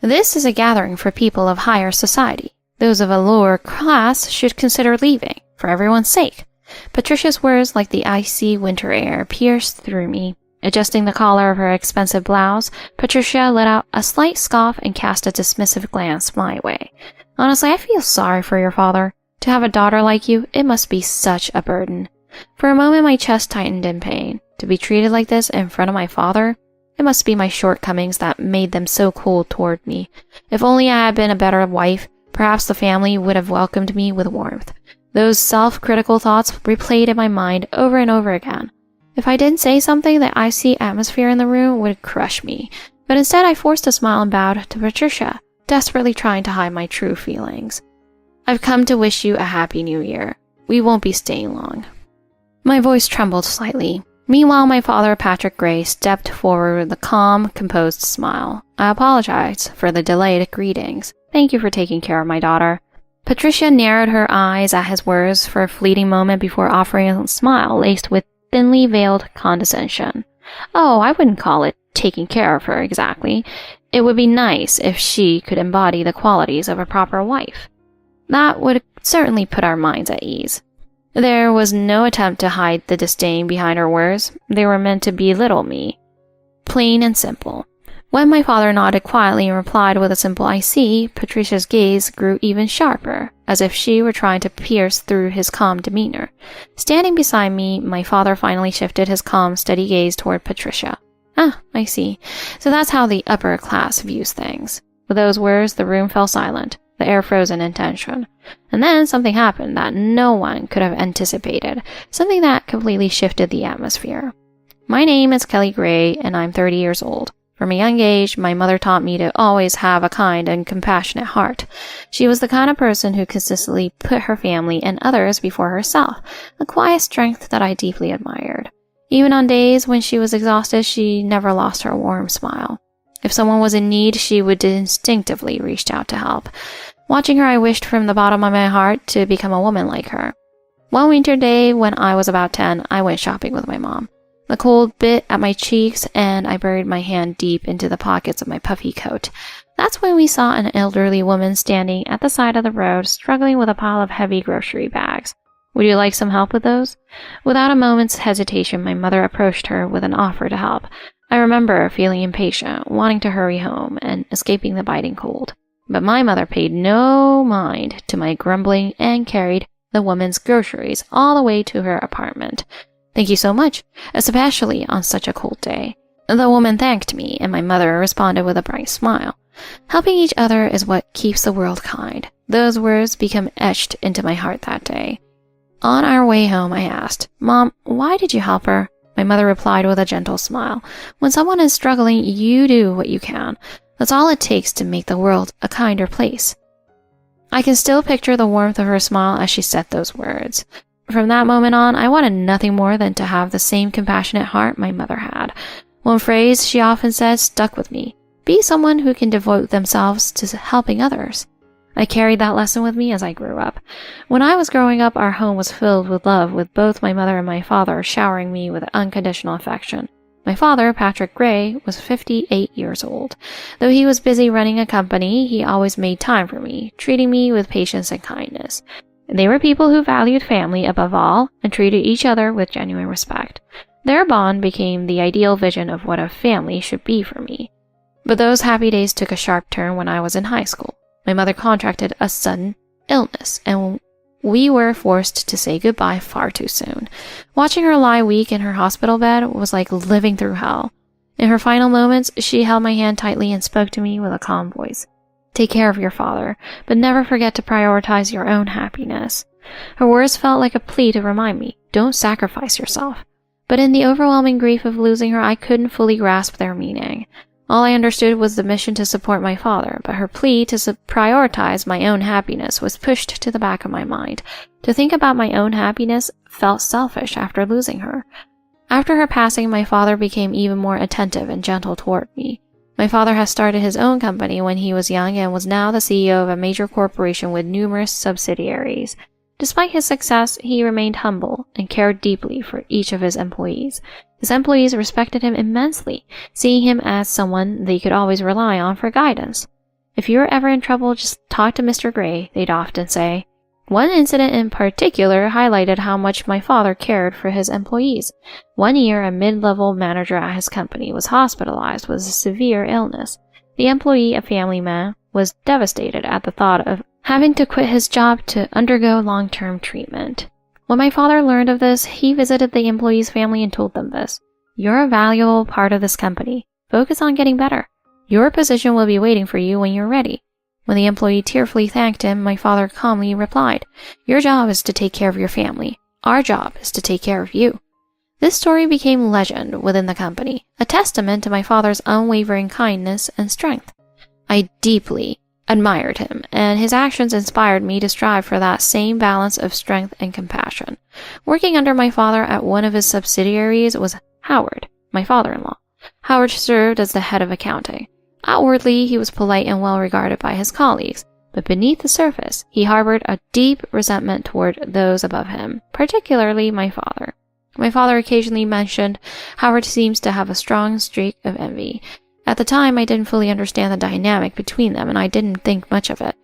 This is a gathering for people of higher society. Those of a lower class should consider leaving, for everyone's sake. Patricia's words, like the icy winter air, pierced through me. Adjusting the collar of her expensive blouse, Patricia let out a slight scoff and cast a dismissive glance my way. Honestly, I feel sorry for your father. To have a daughter like you, it must be such a burden. For a moment, my chest tightened in pain. To be treated like this in front of my father? It must be my shortcomings that made them so cold toward me. If only I had been a better wife, perhaps the family would have welcomed me with warmth. Those self-critical thoughts replayed in my mind over and over again. If I didn't say something, the icy atmosphere in the room would crush me. But instead, I forced a smile and bowed to Patricia, desperately trying to hide my true feelings. I've come to wish you a happy new year. We won't be staying long. My voice trembled slightly. Meanwhile, my father, Patrick Gray, stepped forward with a calm, composed smile. I apologized for the delayed greetings. Thank you for taking care of my daughter. Patricia narrowed her eyes at his words for a fleeting moment before offering a smile laced with thinly veiled condescension. Oh, I wouldn't call it taking care of her exactly. It would be nice if she could embody the qualities of a proper wife. That would certainly put our minds at ease. There was no attempt to hide the disdain behind her words. They were meant to belittle me. Plain and simple. When my father nodded quietly and replied with a simple "I see," Patricia's gaze grew even sharper, as if she were trying to pierce through his calm demeanor. Standing beside me, my father finally shifted his calm, steady gaze toward Patricia. Ah, I see. So that's how the upper class views things. With those words, the room fell silent, the air frozen in tension. And then something happened that no one could have anticipated, something that completely shifted the atmosphere. My name is Kelly Gray, and I'm 30 years old. From a young age, my mother taught me to always have a kind and compassionate heart. She was the kind of person who consistently put her family and others before herself, a quiet strength that I deeply admired. Even on days when she was exhausted, she never lost her warm smile. If someone was in need, she would instinctively reach out to help. Watching her, I wished from the bottom of my heart to become a woman like her. One winter day, when I was about 10, I went shopping with my mom. The cold bit at my cheeks, and I buried my hand deep into the pockets of my puffy coat. That's when we saw an elderly woman standing at the side of the road, struggling with a pile of heavy grocery bags. Would you like some help with those? Without a moment's hesitation, my mother approached her with an offer to help. I remember feeling impatient, wanting to hurry home, and escaping the biting cold. But my mother paid no mind to my grumbling and carried the woman's groceries all the way to her apartment. Thank you so much, especially on such a cold day. The woman thanked me, and my mother responded with a bright smile. Helping each other is what keeps the world kind. Those words became etched into my heart that day. On our way home, I asked, "Mom, why did you help her?" My mother replied with a gentle smile. "When someone is struggling, you do what you can. That's all it takes to make the world a kinder place." I can still picture the warmth of her smile as she said those words. From that moment on, I wanted nothing more than to have the same compassionate heart my mother had. One phrase she often said stuck with me: be someone who can devote themselves to helping others. I carried that lesson with me as I grew up. When I was growing up, our home was filled with love, with both my mother and my father showering me with unconditional affection. My father, Patrick Gray, was 58 years old. Though he was busy running a company, he always made time for me, treating me with patience and kindness. They were people who valued family above all and treated each other with genuine respect. Their bond became the ideal vision of what a family should be for me. But those happy days took a sharp turn when I was in high school. My mother contracted a sudden illness, and we were forced to say goodbye far too soon. Watching her lie weak in her hospital bed was like living through hell. In her final moments, she held my hand tightly and spoke to me with a calm voice. Take care of your father, but never forget to prioritize your own happiness. Her words felt like a plea to remind me, don't sacrifice yourself. But in the overwhelming grief of losing her, I couldn't fully grasp their meaning. All I understood was the mission to support my father, but her plea to prioritize my own happiness was pushed to the back of my mind. To think about my own happiness felt selfish after losing her. After her passing, my father became even more attentive and gentle toward me. My father had started his own company when he was young and was now the CEO of a major corporation with numerous subsidiaries. Despite his success, he remained humble and cared deeply for each of his employees. His employees respected him immensely, seeing him as someone they could always rely on for guidance. "If you're ever in trouble, just talk to Mr. Gray," they'd often say. One incident in particular highlighted how much my father cared for his employees. One year, a mid-level manager at his company was hospitalized with a severe illness. The employee, a family man, was devastated at the thought of having to quit his job to undergo long-term treatment. When my father learned of this, he visited the employee's family and told them this: "You're a valuable part of this company. Focus on getting better. Your position will be waiting for you when you're ready." When the employee tearfully thanked him, my father calmly replied, "Your job is to take care of your family. Our job is to take care of you." This story became legend within the company, a testament to my father's unwavering kindness and strength. I deeply admired him, and his actions inspired me to strive for that same balance of strength and compassion. Working under my father at one of his subsidiaries was Howard, my father-in-law. Howard served as the head of accounting. Outwardly, he was polite and well regarded by his colleagues, but beneath the surface, he harbored a deep resentment toward those above him, particularly my father. My father occasionally mentioned Howard seems to have a strong streak of envy. At the time, I didn't fully understand the dynamic between them, and I didn't think much of it.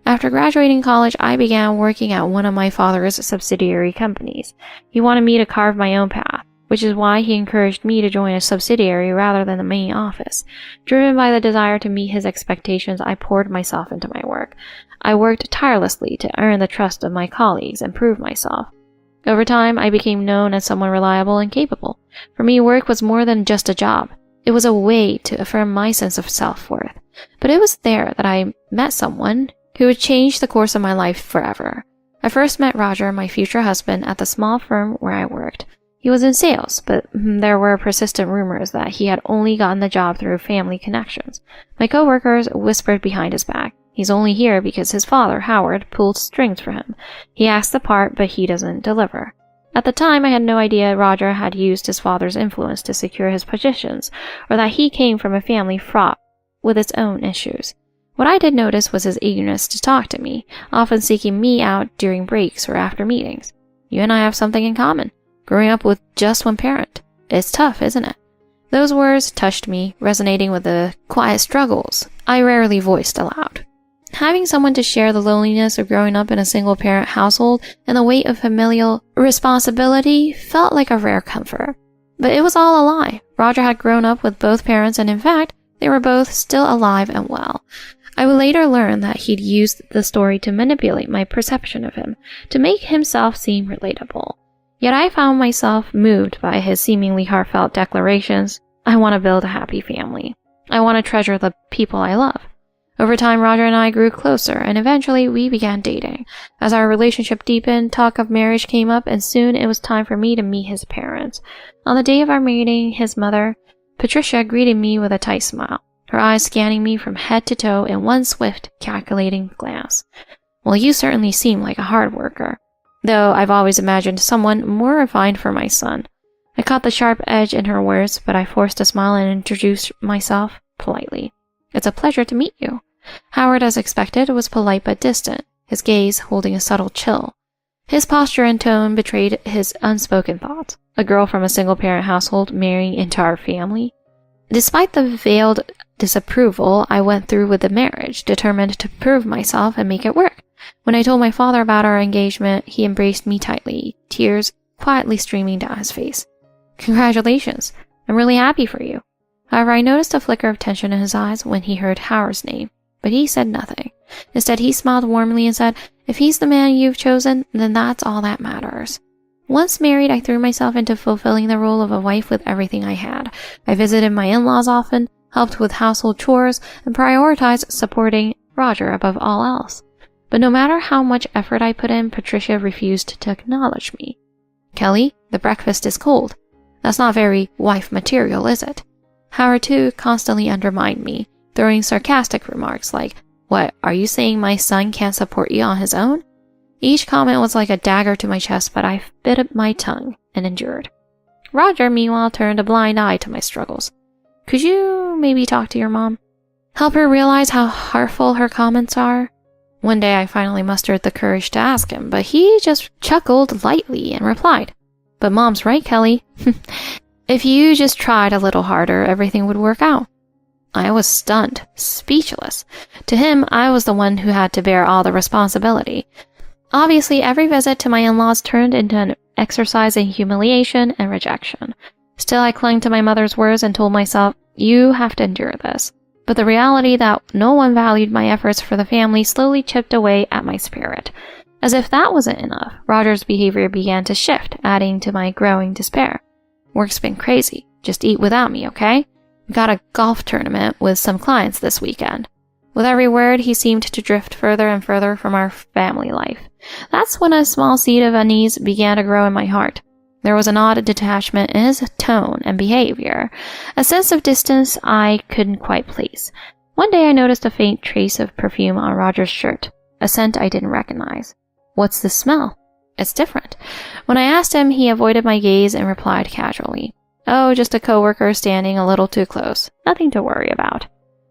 After graduating college, I began working at one of my father's subsidiary companies. He wanted me to carve my own path, which is why he encouraged me to join a subsidiary rather than the main office. Driven by the desire to meet his expectations, I poured myself into my work. I worked tirelessly to earn the trust of my colleagues and prove myself. Over time, I became known as someone reliable and capable. For me, work was more than just a job. It was a way to affirm my sense of self-worth. But it was there that I met someone who would change the course of my life forever. I first met Roger, my future husband, at the small firm where I worked. He was in sales, but there were persistent rumors that he had only gotten the job through family connections. My coworkers whispered behind his back, "He's only here because his father, Howard, pulled strings for him. He asks the part, but he doesn't deliver." At the time, I had no idea Roger had used his father's influence to secure his positions, or that he came from a family fraught with its own issues. What I did notice was his eagerness to talk to me, often seeking me out during breaks or after meetings. "You and I have something in common. Growing up with just one parent. It's tough, isn't it?" Those words touched me, resonating with the quiet struggles I rarely voiced aloud. Having someone to share the loneliness of growing up in a single-parent household and the weight of familial responsibility felt like a rare comfort. But it was all a lie. Roger had grown up with both parents, and in fact, they were both still alive and well. I would later learn that he'd used the story to manipulate my perception of him, to make himself seem relatable. Yet I found myself moved by his seemingly heartfelt declarations. I want to build a happy family. I want to treasure the people I love. Over time, Roger and I grew closer, and eventually we began dating. As our relationship deepened, talk of marriage came up, and soon it was time for me to meet his parents. On the day of our meeting, his mother, Patricia, greeted me with a tight smile, her eyes scanning me from head to toe in one swift, calculating glance. "Well, you certainly seem like a hard worker. Though I've always imagined someone more refined for my son." I caught the sharp edge in her words, but I forced a smile and introduced myself politely. "It's a pleasure to meet you." Howard, as expected, was polite but distant, his gaze holding a subtle chill. His posture and tone betrayed his unspoken thoughts. A girl from a single-parent household marrying into our family? Despite the veiled disapproval I went through with the marriage, determined to prove myself and make it work. When I told my father about our engagement, he embraced me tightly, tears quietly streaming down his face. "Congratulations. I'm really happy for you." However, I noticed a flicker of tension in his eyes when he heard Howard's name, but he said nothing. Instead, he smiled warmly and said, "If he's the man you've chosen, then that's all that matters." Once married, I threw myself into fulfilling the role of a wife with everything I had. I visited my in-laws often, helped with household chores, and prioritized supporting Roger above all else. But no matter how much effort I put in, Patricia refused to acknowledge me. "Kelly, the breakfast is cold. That's not very wife material, is it?" Howard, too, constantly undermined me, throwing sarcastic remarks like, "What, are you saying my son can't support you on his own?" Each comment was like a dagger to my chest, but I bit my tongue and endured. Roger, meanwhile, turned a blind eye to my struggles. "Could you maybe talk to your mom? Help her realize how hurtful her comments are?" One day I finally mustered the courage to ask him, but he just chuckled lightly and replied, "But Mom's right, Kelly. If you just tried a little harder, everything would work out." I was stunned, speechless. To him, I was the one who had to bear all the responsibility. Obviously, every visit to my in-laws turned into an exercise in humiliation and rejection. Still, I clung to my mother's words and told myself, you have to endure this. But the reality that no one valued my efforts for the family slowly chipped away at my spirit. As if that wasn't enough, Roger's behavior began to shift, adding to my growing despair. Work's been crazy. Just eat without me, okay? We got a golf tournament with some clients this weekend. With every word, he seemed to drift further and further from our family life. That's when a small seed of unease began to grow in my heart. There was an odd detachment in his tone and behavior, a sense of distance I couldn't quite place. One day I noticed a faint trace of perfume on Roger's shirt, a scent I didn't recognize. What's the smell? It's different. When I asked him, he avoided my gaze and replied casually, oh, just a coworker standing a little too close. Nothing to worry about.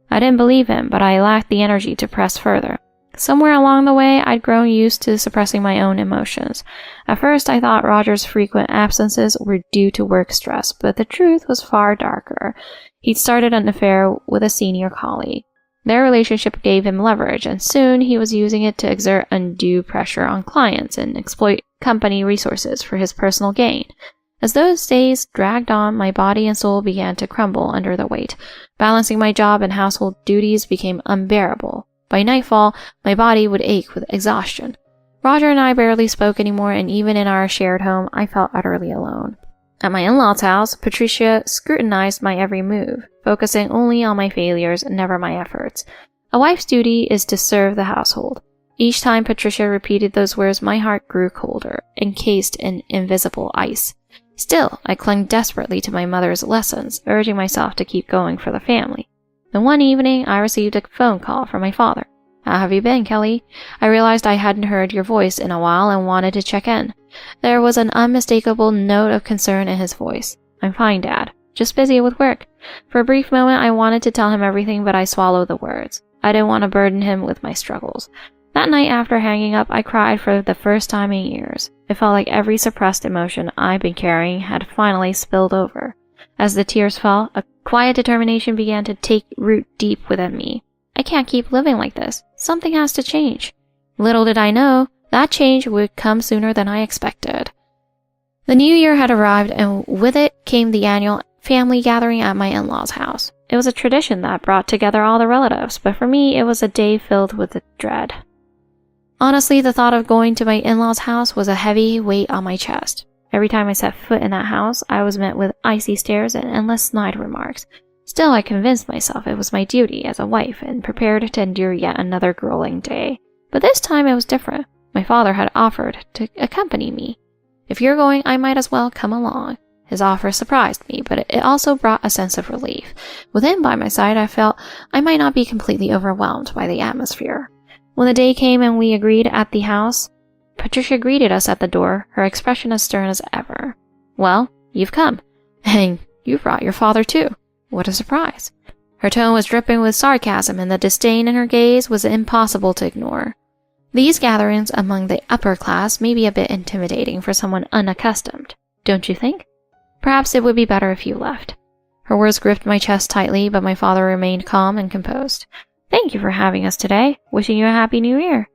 I didn't believe him, but I lacked the energy to press further. Somewhere along the way, I'd grown used to suppressing my own emotions. At first, I thought Roger's frequent absences were due to work stress, but the truth was far darker. He'd started an affair with a senior colleague. Their relationship gave him leverage, and soon he was using it to exert undue pressure on clients and exploit company resources for his personal gain. As those days dragged on, my body and soul began to crumble under the weight. Balancing my job and household duties became unbearable. By nightfall, my body would ache with exhaustion. Roger and I barely spoke anymore, and even in our shared home, I felt utterly alone. At my in-laws' house, Patricia scrutinized my every move, focusing only on my failures and never my efforts. A wife's duty is to serve the household. Each time Patricia repeated those words, my heart grew colder, encased in invisible ice. Still, I clung desperately to my mother's lessons, urging myself to keep going for the family. Then one evening, I received a phone call from my father. How have you been, Kelly? I realized I hadn't heard your voice in a while and wanted to check in. There was an unmistakable note of concern in his voice. I'm fine, Dad. Just busy with work. For a brief moment, I wanted to tell him everything, but I swallowed the words. I didn't want to burden him with my struggles. That night after hanging up, I cried for the first time in years. It felt like every suppressed emotion I'd been carrying had finally spilled over. As the tears fell, a quiet determination began to take root deep within me. I can't keep living like this. Something has to change. Little did I know, that change would come sooner than I expected. The new year had arrived, and with it came the annual family gathering at my in-laws' house. It was a tradition that brought together all the relatives, but for me, it was a day filled with dread. Honestly, the thought of going to my in-laws' house was a heavy weight on my chest. Every time I set foot in that house, I was met with icy stares and endless snide remarks. Still, I convinced myself it was my duty as a wife and prepared to endure yet another grueling day. But this time it was different. My father had offered to accompany me. If you're going, I might as well come along. His offer surprised me, but it also brought a sense of relief. With him by my side, I felt I might not be completely overwhelmed by the atmosphere. When the day came and we agreed at the house, Patricia greeted us at the door, her expression as stern as ever. Well, you've come. And you brought your father too. What a surprise. Her tone was dripping with sarcasm, and the disdain in her gaze was impossible to ignore. These gatherings among the upper class may be a bit intimidating for someone unaccustomed, don't you think? Perhaps it would be better if you left. Her words gripped my chest tightly, but my father remained calm and composed. Thank you for having us today. Wishing you a happy new year.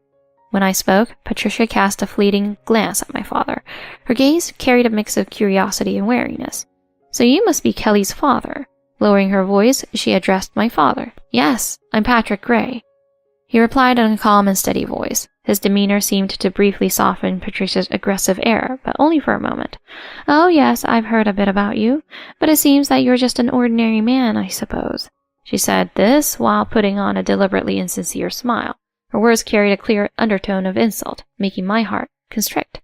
When I spoke, Patricia cast a fleeting glance at my father. Her gaze carried a mix of curiosity and wariness. So you must be Kelly's father. Lowering her voice, she addressed my father. Yes, I'm Patrick Gray. He replied in a calm and steady voice. His demeanor seemed to briefly soften Patricia's aggressive air, but only for a moment. Oh yes, I've heard a bit about you, but it seems that you're just an ordinary man, I suppose. She said this while putting on a deliberately insincere smile. Her words carried a clear undertone of insult, making my heart constrict.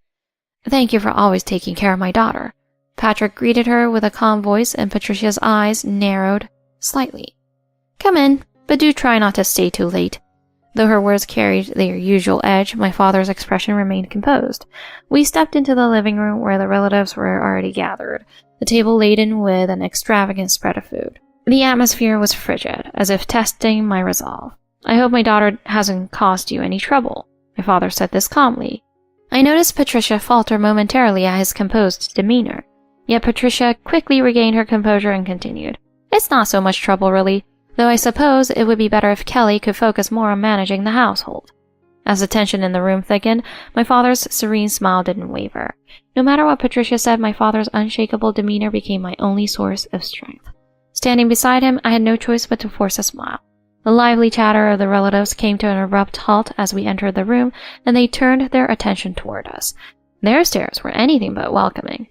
Thank you for always taking care of my daughter. Patrick greeted her with a calm voice, and Patricia's eyes narrowed slightly. Come in, but do try not to stay too late. Though her words carried their usual edge, my father's expression remained composed. We stepped into the living room where the relatives were already gathered, the table laden with an extravagant spread of food. The atmosphere was frigid, as if testing my resolve. I hope my daughter hasn't caused you any trouble. My father said this calmly. I noticed Patricia falter momentarily at his composed demeanor. Yet Patricia quickly regained her composure and continued. It's not so much trouble, really. though I suppose it would be better if Kelly could focus more on managing the household. As the tension in the room thickened, my father's serene smile didn't waver. No matter what Patricia said, my father's unshakable demeanor became my only source of strength. Standing beside him, I had no choice but to force a smile. The lively chatter of the relatives came to an abrupt halt as we entered the room, and they turned their attention toward us. Their stares were anything but welcoming.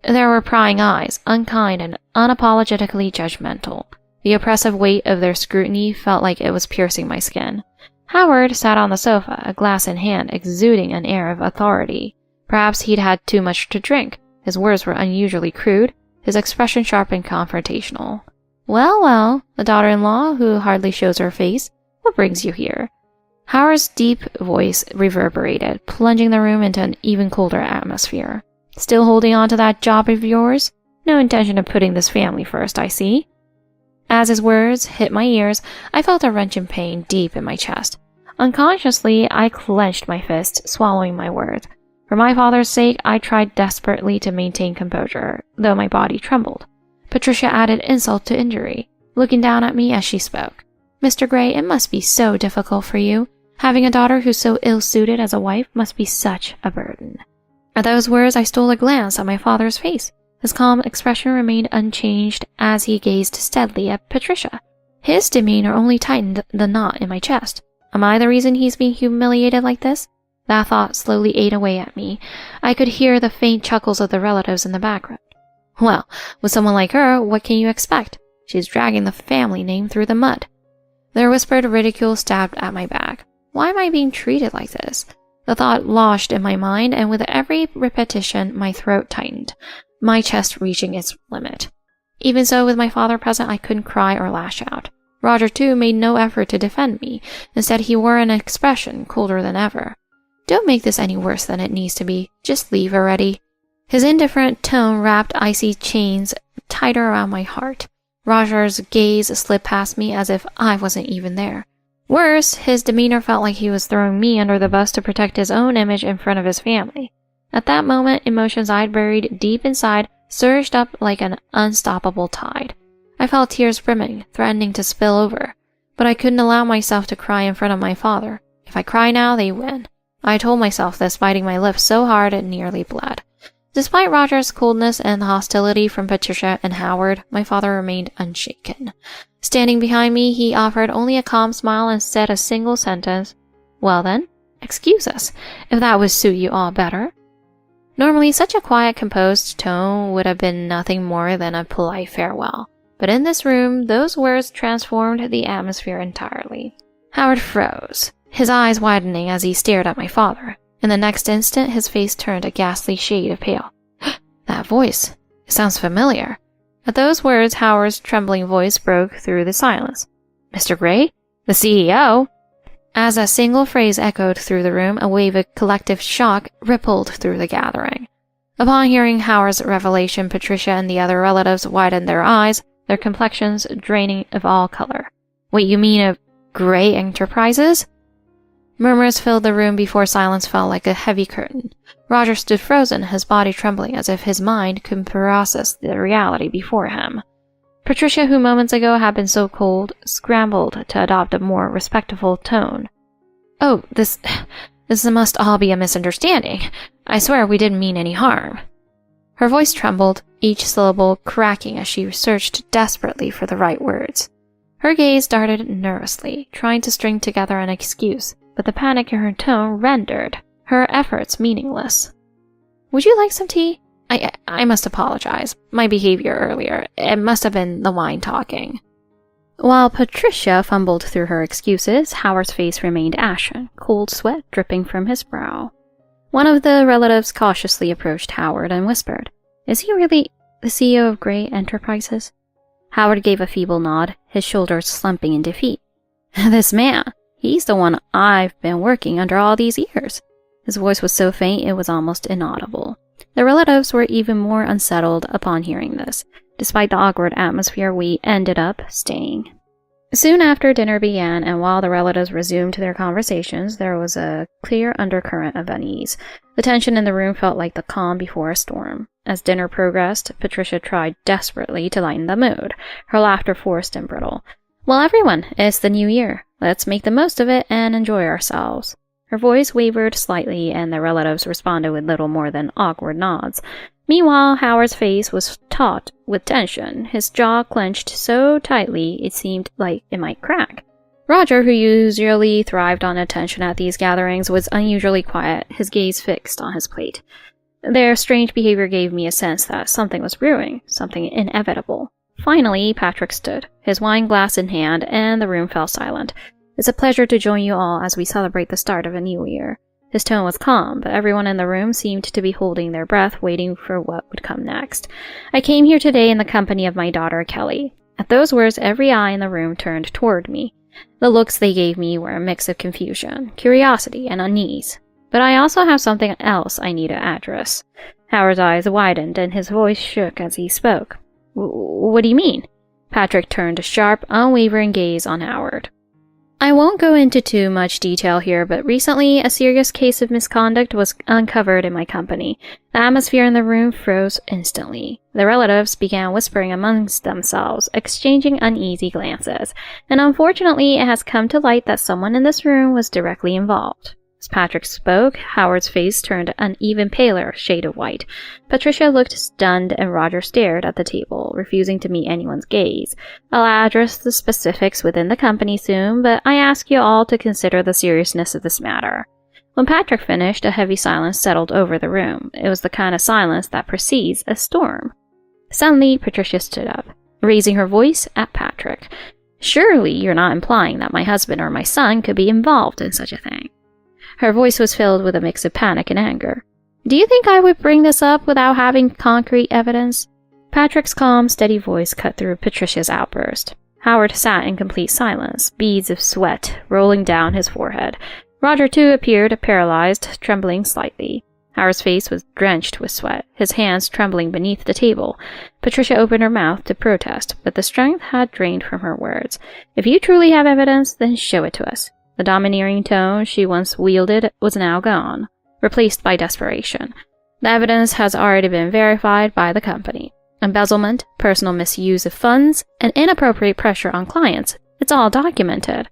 There were prying eyes, unkind and unapologetically judgmental. The oppressive weight of their scrutiny felt like it was piercing my skin. Howard sat on the sofa, a glass in hand, exuding an air of authority. Perhaps he'd had too much to drink. His words were unusually crude, his expression sharp and confrontational. Well, well, the daughter-in-law who hardly shows her face, what brings you here? Howard's deep voice reverberated, plunging the room into an even colder atmosphere. Still holding on to that job of yours? No intention of putting this family first, I see. As his words hit my ears, I felt a wrenching pain deep in my chest. Unconsciously, I clenched my fist, swallowing my words. For my father's sake, I tried desperately to maintain composure, though my body trembled. Patricia added insult to injury, looking down at me as she spoke. Mr. Gray, it must be so difficult for you. Having a daughter who's so ill-suited as a wife must be such a burden. At those words, I stole a glance at my father's face. His calm expression remained unchanged as he gazed steadily at Patricia. His demeanor only tightened the knot in my chest. Am I the reason he's being humiliated like this? That thought slowly ate away at me. I could hear the faint chuckles of the relatives in the background. Well, with someone like her, what can you expect? She's dragging the family name through the mud. Their whispered ridicule stabbed at my back. Why am I being treated like this? The thought lodged in my mind, and with every repetition, my throat tightened, my chest reaching its limit. Even so, with my father present, I couldn't cry or lash out. Roger, too, made no effort to defend me. Instead, he wore an expression colder than ever. Don't make this any worse than it needs to be. Just leave already. His indifferent tone wrapped icy chains tighter around my heart. Roger's gaze slipped past me as if I wasn't even there. Worse, his demeanor felt like he was throwing me under the bus to protect his own image in front of his family. At that moment, emotions I'd buried deep inside surged up like an unstoppable tide. I felt tears brimming, threatening to spill over, but I couldn't allow myself to cry in front of my father. If I cry now, they win. I told myself this, biting my lips so hard it nearly bled. Despite Roger's coldness and the hostility from Patricia and Howard, my father remained unshaken. Standing behind me, he offered only a calm smile and said a single sentence. Well then, excuse us, if that would suit you all better. Normally, such a quiet, composed tone would have been nothing more than a polite farewell. But in this room, those words transformed the atmosphere entirely. Howard froze, his eyes widening as he stared at my father. In the next instant, his face turned a ghastly shade of pale. That voice. It sounds familiar. At those words, Howard's trembling voice broke through the silence. Mr. Gray? The CEO? As a single phrase echoed through the room, a wave of collective shock rippled through the gathering. Upon hearing Howard's revelation, Patricia and the other relatives widened their eyes, their complexions draining of all color. What you mean of Gray Enterprises? Murmurs filled the room before silence fell like a heavy curtain. Roger stood frozen, his body trembling as if his mind couldn't process the reality before him. Patricia, who moments ago had been so cold, scrambled to adopt a more respectful tone. Oh, this must all be a misunderstanding. I swear we didn't mean any harm. Her voice trembled, each syllable cracking as she searched desperately for the right words. Her gaze darted nervously, trying to string together an excuse, but the panic in her tone rendered her efforts meaningless. Would you like some tea? I must apologize. My behavior earlier. It must have been the wine talking. While Patricia fumbled through her excuses, Howard's face remained ashen, cold sweat dripping from his brow. One of the relatives cautiously approached Howard and whispered, Is he really the CEO of Gray Enterprises? Howard gave a feeble nod, his shoulders slumping in defeat. This man, he's the one I've been working under all these years. His voice was so faint it was almost inaudible. The relatives were even more unsettled upon hearing this. Despite the awkward atmosphere, we ended up staying. Soon after dinner began, and while the relatives resumed their conversations, there was a clear undercurrent of unease. The tension in the room felt like the calm before a storm. As dinner progressed, Patricia tried desperately to lighten the mood, her laughter forced and brittle. Well, everyone, it's the new year. Let's make the most of it and enjoy ourselves. Her voice wavered slightly, and the relatives responded with little more than awkward nods. Meanwhile, Howard's face was taut with tension, his jaw clenched so tightly it seemed like it might crack. Roger, who usually thrived on attention at these gatherings, was unusually quiet, his gaze fixed on his plate. Their strange behavior gave me a sense that something was brewing, something inevitable. Finally, Patrick stood, his wine glass in hand, and the room fell silent. It's a pleasure to join you all as we celebrate the start of a new year. His tone was calm, but everyone in the room seemed to be holding their breath, waiting for what would come next. I came here today in the company of my daughter, Kelly. At those words, every eye in the room turned toward me. The looks they gave me were a mix of confusion, curiosity, and unease. But I also have something else I need to address. Howard's eyes widened, and his voice shook as he spoke. What do you mean? Patrick turned a sharp, unwavering gaze on Howard. I won't go into too much detail here, but recently a serious case of misconduct was uncovered in my company. The atmosphere in the room froze instantly. The relatives began whispering amongst themselves, exchanging uneasy glances, and unfortunately it has come to light that someone in this room was directly involved. As Patrick spoke, Howard's face turned an even paler shade of white. Patricia looked stunned and Roger stared at the table, refusing to meet anyone's gaze. I'll address the specifics within the company soon, but I ask you all to consider the seriousness of this matter. When Patrick finished, a heavy silence settled over the room. It was the kind of silence that precedes a storm. Suddenly, Patricia stood up, raising her voice at Patrick. Surely you're not implying that my husband or my son could be involved in such a thing. Her voice was filled with a mix of panic and anger. Do you think I would bring this up without having concrete evidence? Patrick's calm, steady voice cut through Patricia's outburst. Howard sat in complete silence, beads of sweat rolling down his forehead. Roger, too, appeared paralyzed, trembling slightly. Howard's face was drenched with sweat, his hands trembling beneath the table. Patricia opened her mouth to protest, but the strength had drained from her words. If you truly have evidence, then show it to us. The domineering tone she once wielded was now gone, replaced by desperation. The evidence has already been verified by the company. Embezzlement, personal misuse of funds, and inappropriate pressure on clients. It's all documented.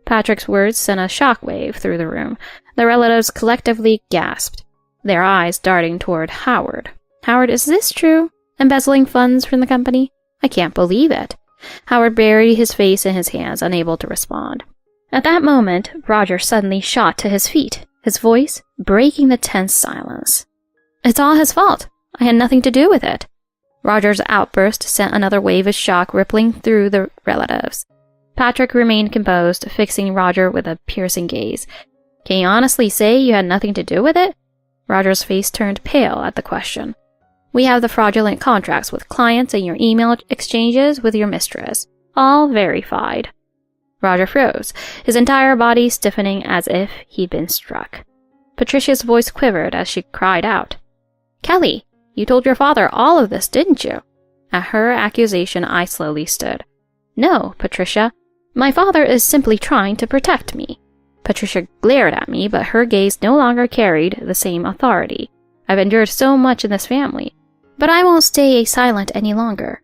Patrick's words sent a shockwave through the room. The relatives collectively gasped, their eyes darting toward Howard. Howard, is this true? Embezzling funds from the company? I can't believe it. Howard buried his face in his hands, unable to respond. At that moment, Roger suddenly shot to his feet, his voice breaking the tense silence. It's all his fault. I had nothing to do with it. Roger's outburst sent another wave of shock rippling through the relatives. Patrick remained composed, fixing Roger with a piercing gaze. Can you honestly say you had nothing to do with it? Roger's face turned pale at the question. We have the fraudulent contracts with clients and your email exchanges with your mistress. All verified. Roger froze, his entire body stiffening as if he'd been struck. Patricia's voice quivered as she cried out. Kelly, you told your father all of this, didn't you? At her accusation, I slowly stood. No, Patricia. My father is simply trying to protect me. Patricia glared at me, but her gaze no longer carried the same authority. I've endured so much in this family, but I won't stay silent any longer.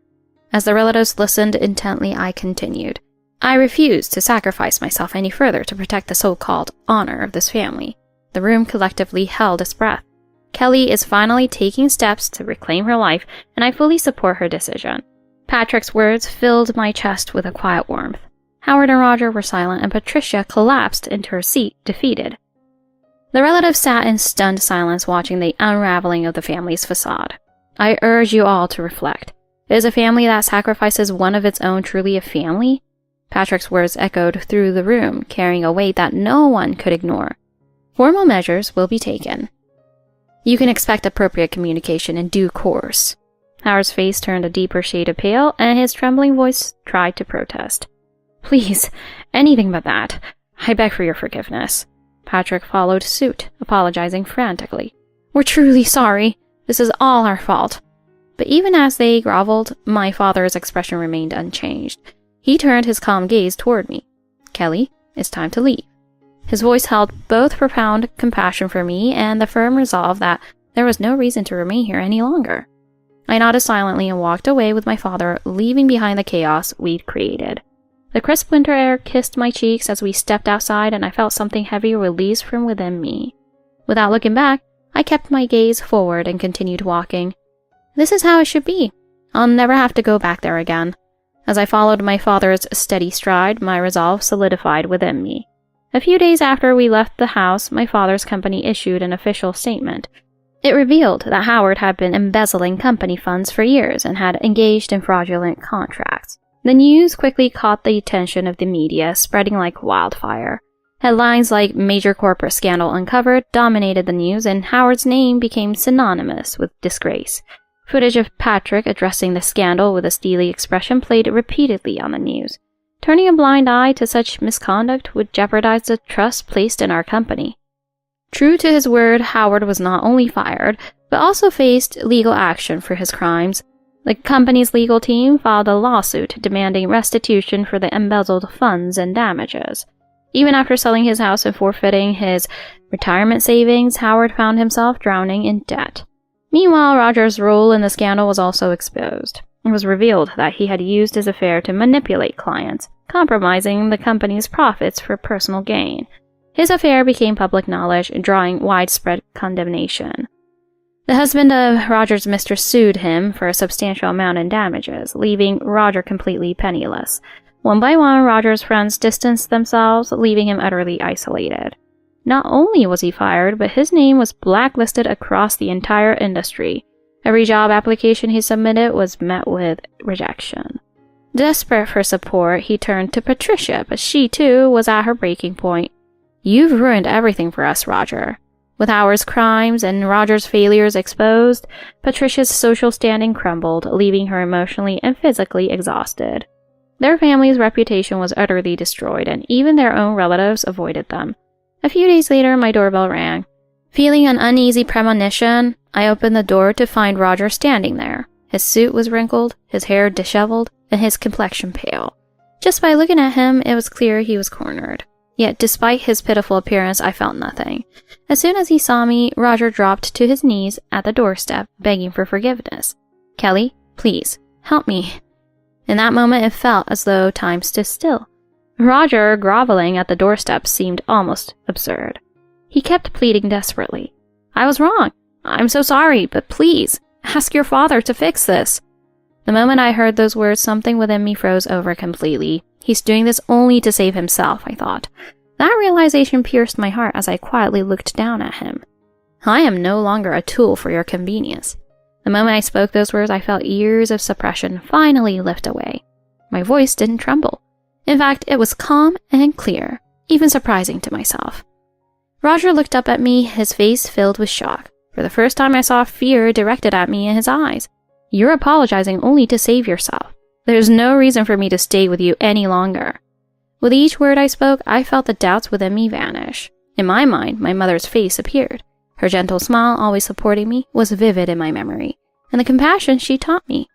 As the relatives listened intently, I continued. I refuse to sacrifice myself any further to protect the so-called honor of this family. The room collectively held its breath. Kelly is finally taking steps to reclaim her life, and I fully support her decision. Patrick's words filled my chest with a quiet warmth. Howard and Roger were silent, and Patricia collapsed into her seat, defeated. The relatives sat in stunned silence, watching the unraveling of the family's facade. I urge you all to reflect. Is a family that sacrifices one of its own truly a family? Patrick's words echoed through the room, carrying a weight that no one could ignore. Formal measures will be taken. You can expect appropriate communication in due course. Howard's face turned a deeper shade of pale, and his trembling voice tried to protest. Please, anything but that. I beg for your forgiveness. Patrick followed suit, apologizing frantically. We're truly sorry. This is all our fault. But even as they groveled, my father's expression remained unchanged. He turned his calm gaze toward me. Kelly, it's time to leave. His voice held both profound compassion for me and the firm resolve that there was no reason to remain here any longer. I nodded silently and walked away with my father, leaving behind the chaos we'd created. The crisp winter air kissed my cheeks as we stepped outside, and I felt something heavy release from within me. Without looking back, I kept my gaze forward and continued walking. This is how it should be. I'll never have to go back there again. As I followed my father's steady stride, my resolve solidified within me. A few days after we left the house, my father's company issued an official statement. It revealed that Howard had been embezzling company funds for years and had engaged in fraudulent contracts. The news quickly caught the attention of the media, spreading like wildfire. Headlines like "Major Corporate Scandal Uncovered" dominated the news, and Howard's name became synonymous with disgrace. Footage of Patrick addressing the scandal with a steely expression played repeatedly on the news. Turning a blind eye to such misconduct would jeopardize the trust placed in our company. True to his word, Howard was not only fired, but also faced legal action for his crimes. The company's legal team filed a lawsuit demanding restitution for the embezzled funds and damages. Even after selling his house and forfeiting his retirement savings, Howard found himself drowning in debt. Meanwhile, Roger's role in the scandal was also exposed. It was revealed that he had used his affair to manipulate clients, compromising the company's profits for personal gain. His affair became public knowledge, drawing widespread condemnation. The husband of Roger's mistress sued him for a substantial amount in damages, leaving Roger completely penniless. One by one, Roger's friends distanced themselves, leaving him utterly isolated. Not only was he fired, but his name was blacklisted across the entire industry. Every job application he submitted was met with rejection. Desperate for support, he turned to Patricia, but she too was at her breaking point. "You've ruined everything for us, Roger." With Howard's crimes and Roger's failures exposed, Patricia's social standing crumbled, leaving her emotionally and physically exhausted. Their family's reputation was utterly destroyed, and even their own relatives avoided them. A few days later, my doorbell rang. Feeling an uneasy premonition, I opened the door to find Roger standing there. His suit was wrinkled, his hair disheveled, and his complexion pale. Just by looking at him, it was clear he was cornered. Yet, despite his pitiful appearance, I felt nothing. As soon as he saw me, Roger dropped to his knees at the doorstep, begging for forgiveness. "Kelly, please, help me." In that moment, it felt as though time stood still. Roger, groveling at the doorstep, seemed almost absurd. He kept pleading desperately. "I was wrong. I'm so sorry, but please, ask your father to fix this." The moment I heard those words, something within me froze over completely. He's doing this only to save himself, I thought. That realization pierced my heart as I quietly looked down at him. "I am no longer a tool for your convenience." The moment I spoke those words, I felt years of suppression finally lift away. My voice didn't tremble. In fact, it was calm and clear, even surprising to myself. Roger looked up at me, his face filled with shock. For the first time, I saw fear directed at me in his eyes. "You're apologizing only to save yourself. There's no reason for me to stay with you any longer." With each word I spoke, I felt the doubts within me vanish. In my mind, my mother's face appeared. Her gentle smile, always supporting me, was vivid in my memory, and the compassion she taught me.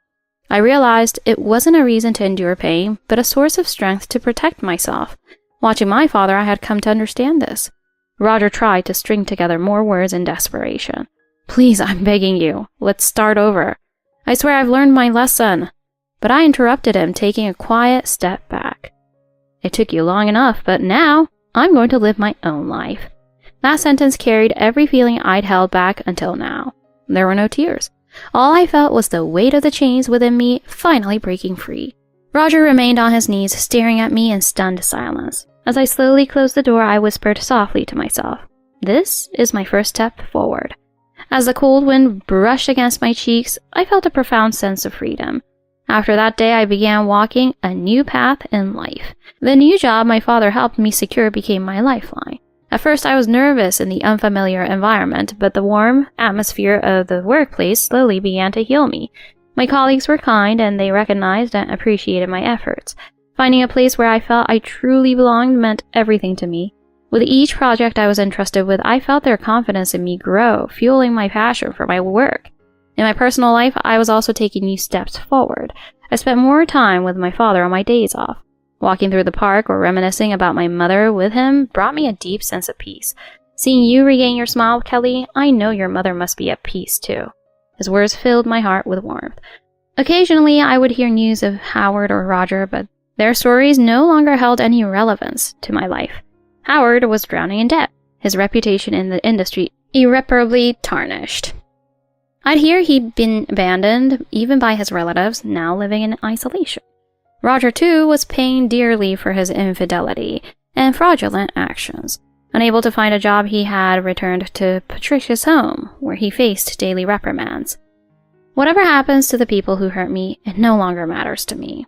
I realized it wasn't a reason to endure pain, but a source of strength to protect myself. Watching my father, I had come to understand this. Roger tried to string together more words in desperation. "Please, I'm begging you. Let's start over. I swear I've learned my lesson." But I interrupted him, taking a quiet step back. "It took you long enough, but now I'm going to live my own life." That sentence carried every feeling I'd held back until now. There were no tears. All I felt was the weight of the chains within me finally breaking free. Roger remained on his knees, staring at me in stunned silence. As I slowly closed the door, I whispered softly to myself, "This is my first step forward." As the cold wind brushed against my cheeks, I felt a profound sense of freedom. After that day, I began walking a new path in life. The new job my father helped me secure became my lifeline. At first, I was nervous in the unfamiliar environment, but the warm atmosphere of the workplace slowly began to heal me. My colleagues were kind, and they recognized and appreciated my efforts. Finding a place where I felt I truly belonged meant everything to me. With each project I was entrusted with, I felt their confidence in me grow, fueling my passion for my work. In my personal life, I was also taking new steps forward. I spent more time with my father on my days off. Walking through the park or reminiscing about my mother with him brought me a deep sense of peace. Seeing you regain your smile, Kelly, I know your mother must be at peace too. His words filled my heart with warmth. Occasionally, I would hear news of Howard or Roger, but Their stories no longer held any relevance to my life. Howard was drowning in debt, his reputation in the industry irreparably tarnished. I'd hear he'd been abandoned, even by his relatives, now living in isolation. Roger, too, was paying dearly for his infidelity and fraudulent actions. Unable to find a job, he had returned to Patricia's home, where he faced daily reprimands. Whatever happens to the people who hurt me, it no longer matters to me.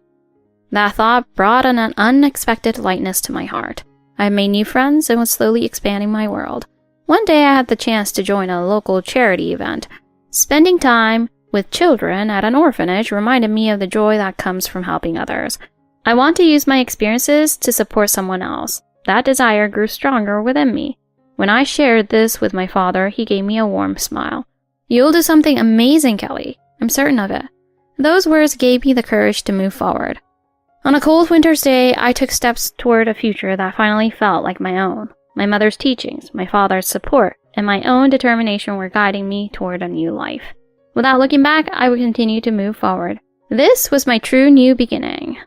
That thought brought an unexpected lightness to my heart. I had made new friends and was slowly expanding my world. One day I had the chance to join a local charity event. Spending time with children at an orphanage reminded me of the joy that comes from helping others. I want to use my experiences to support someone else. That desire grew stronger within me. When I shared this with my father, he gave me a warm smile. "You'll do something amazing, Kelly. I'm certain of it." Those words gave me the courage to move forward. On a cold winter's day, I took steps toward a future that finally felt like my own. My mother's teachings, my father's support, and my own determination were guiding me toward a new life. Without looking back, I would continue to move forward. This was my true new beginning.